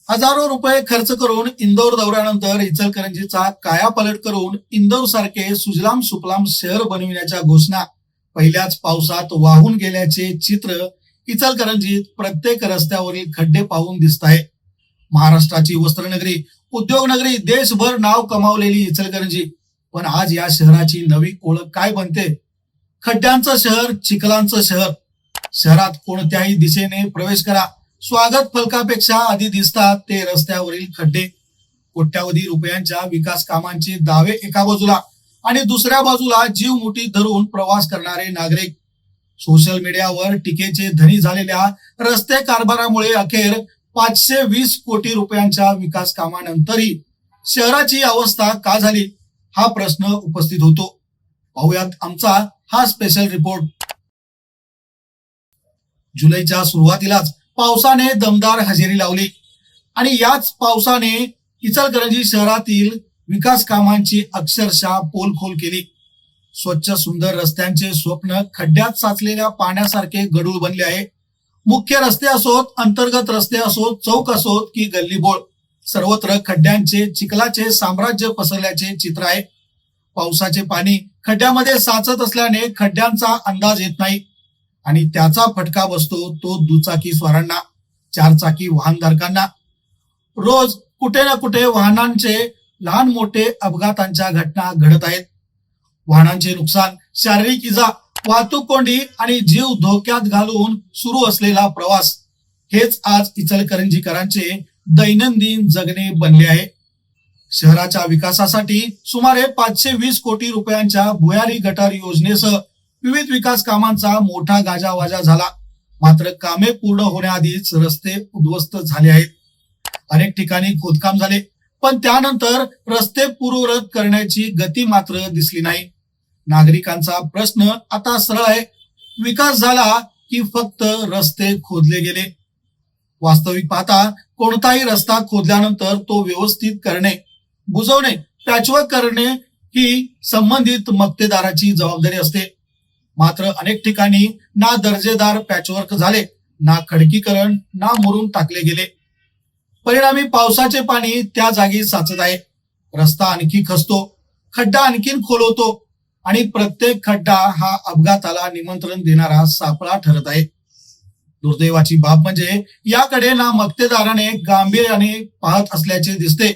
हजारो रुपये खर्च करून इंदौर दौऱ्यानंतर इचलकरंजीचा कायापालट करून इंदौर सारखे सुजलाम सुफलाम शहर बनविण्याच्या घोषणा पहिल्याच पावसात वाहून गेल्याचे चित्र इचलकरंजीत प्रत्येक रस्त्यावरील खड्डे पाहून दिसत आहे. महाराष्ट्राची वस्त्रनगरी, उद्योगनगरी, देशभर नाव कमावलेली इचलकरंजी, पण आज या शहराची नवी ओळख काय बनते? खड्ड्यांचं शहर, चिखलांचं शहर. शहरात कोणत्याही दिशेने प्रवेश करा, स्वागत फलकापेक्षा आधी दिसतात ते रस्त्यावरील खड्डे. कोट्यावधी रुपयांच्या विकास कामांचे दावे एका बाजूला आणि दुसऱ्या बाजूला जीव मुठीत धरून प्रवास करणारे नागरिक. सोशल मीडियावर टीकेचे धनी झालेल्या रस्ते कारभारामुळे अखेर 520 कोटी रुपयांच्या विकास कामानंतरही शहराची अवस्था का झाली, हा प्रश्न उपस्थित होतो. पाहुयात आमचा हा स्पेशल रिपोर्ट. जुलैच्या सुरुवातीलाच पावसाने दमदार हजेरी लावली आणि याच पावसाने इचलकरंजी शहरातील विकास कामांची अक्षरशः पोलखोल केली. स्वच्छ सुंदर रस्त्यांचे स्वप्न खड्ड्यात साचलेल्या पाण्यासारखे गढूळ बनले आहे. मुख्य रस्ते असोत, अंतर्गत रस्ते असोत, चौक असोत की गल्लीबोळ, सर्वत्र खड्ड्यांचे, चिखलाचे साम्राज्य पसरल्याचे चित्र आहे. पावसाचे पाणी खड्ड्यामध्ये साचत असल्याने खड्ड्यांचा अंदाज येत नाही आणि त्याचा फटका बसतो तो दुचाकी स्वारांना, चारचाकी वाहनधारकांना. रोज कुठे ना कुठे वाहनांचे लहान मोठे अपघातांच्या घटना घडत आहेत. वाहनांचे नुकसान, शारीरिक इजा, वाहतूक कोंडी आणि जीव धोक्यात घालून सुरू असलेला प्रवास, हेच आज इचलकरंजीकरांचे दैनंदिन जगणे बनले आहे. शहराच्या विकासासाठी सुमारे 520 कोटी रुपयांच्या भुयारी गटार योजनेसह विविध विकास कामांचा मोठा गाजावाजा झाला. मात्र कामे पूर्ण होण्याआधीच रस्ते उद्ध्वस्त झाले आहेत. अनेक ठिकाणी खोदकाम झाले, पण त्यानंतर रस्ते पूर्ववत करण्याची गती मात्र दिसली नाही. नागरिकांचा प्रश्न आता सरळ आहे, विकास झाला की फक्त रस्ते खोदले गेले? वास्तविक पाहता कोणताही रस्ता खोदल्यानंतर तो व्यवस्थित करणे, बुजवणे, पॅचवर्क करणे ही संबंधित मक्तेदाराची जबाबदारी असते. मात्र अनेक ठिकाणी ना दर्जेदार पॅचवर्क झाले, ना खडकीकरण, ना मुरुम टाकले गेले. परिणामी पावसाचे पाणी त्या जागी साचत आहे. रस्ता आणखी खचतो, खड्डा आणखीन खोल होतो आणि प्रत्येक खड्डा हा अपघाताला निमंत्रण देणारा सापळा ठरत आहे. दुर्दैवाची बाब म्हणजे याकडे ना मक्तेदाराने गांभीर्याने पाहत असल्याचे दिसते,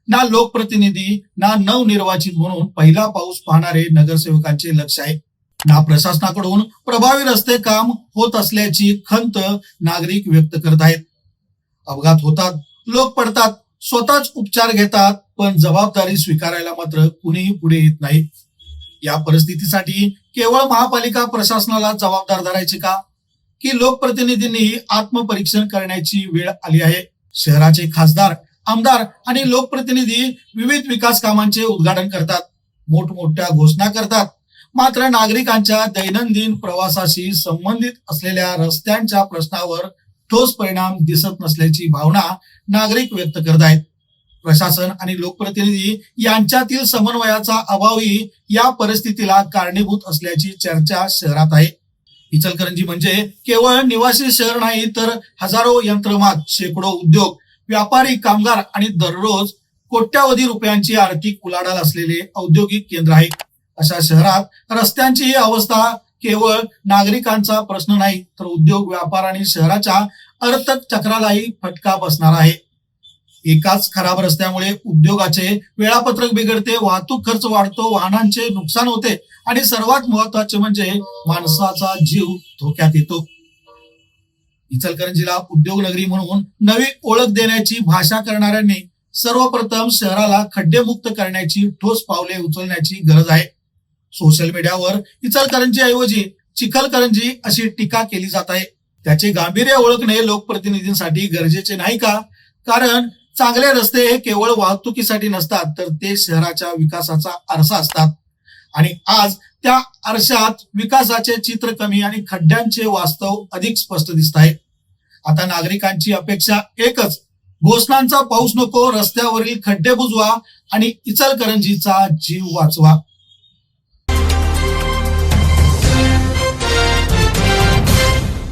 ना लोकप्रतिनिधी, ना नवनिर्वाचित म्हणून पहिला पाऊस पाहणारे नगरसेवकांचे लक्ष आहे, ना प्रशासनाकडून प्रभावी रस्ते काम होत असल्याची खंत नागरिक व्यक्त करत आहेत. अपघात होतात, लोक पडतात, स्वतःच उपचार घेतात, पण जबाबदारी स्वीकारायला मात्र कुणीही पुढे येत नाही. या परिस्थितीसाठी केवळ महापालिका प्रशासनाला जबाबदार धरायचे का, की लोकप्रतिनिधींनी आत्मपरीक्षण करण्याची वेळ आली आहे? शहराचे खासदार, आमदार आणि लोकप्रतिनिधी विविध विकास कामांचे उद्घाटन करतात, मोठमोठ्या घोषणा करतात, मात्र नागरिकांच्या दैनंदिन प्रवासाशी संबंधित असलेल्या रस्त्यांच्या प्रश्नावर ठोस परिणाम दिसत नसल्याची भावना नागरिक व्यक्त करत आहेत. प्रशासन आणि लोकप्रतिनिधी यांच्यातील समन्वयाचा अभावही या परिस्थितीला कारणीभूत असल्याची चर्चा शहरात आहे. इचलकरंजी म्हणजे केवळ निवासी शहर नाही, तर हजारो यंत्रमाग, शेकडो उद्योग, व्यापारी, कामगार आणि दररोज कोट्यावधी रुपयांची आर्थिक उलाढाल असलेले औद्योगिक केंद्र आहे. अशा शहरात रस्त्यांची ही अवस्था केवळ नागरिकांचा प्रश्न नाही, तर उद्योग, व्यापार आणि शहराच्या अर्थचक्रालाही फटका बसणार आहे. एकाच खराब रस्त्यामुळे उद्योगाचे वेळापत्रक बिघडते, वाहतूक खर्च वाढतो, वाहनांचे नुकसान होते आणि सर्वात महत्वाचे म्हणजे माणसाचा जीव धोक्यात येतो. इचलकरंजीला उद्योग नगरी म्हणून नवी ओळख देण्याची भाषा करणाऱ्यांनी सर्वप्रथम शहराला खड्डेमुक्त करण्याची ठोस पावले उचलण्याची गरज आहे. सोशल मीडियावर इचलकरंजी ऐवजी चिखलकरंजी अशी टीका केली जात आहे. त्याचे गांभीर्य ओळखणे लोकप्रतिनिधींसाठी गरजेचे नाही का? कारण चांगले रस्ते हे केवळ वाहतुकीसाठी नसतात, तर ते शहराच्या विकासाचा आरसा असतात. आणि आज त्या आरशात विकासाचे चित्र कमी आणि खड्ड्यांचे वास्तव अधिक स्पष्ट दिसत आहे. आता नागरिकांची अपेक्षा एकच, घोषणांचा पाऊस नको, रस्त्यावरील खड्डे बुजवा आणि इचलकरंजीचा जीव वाचवा.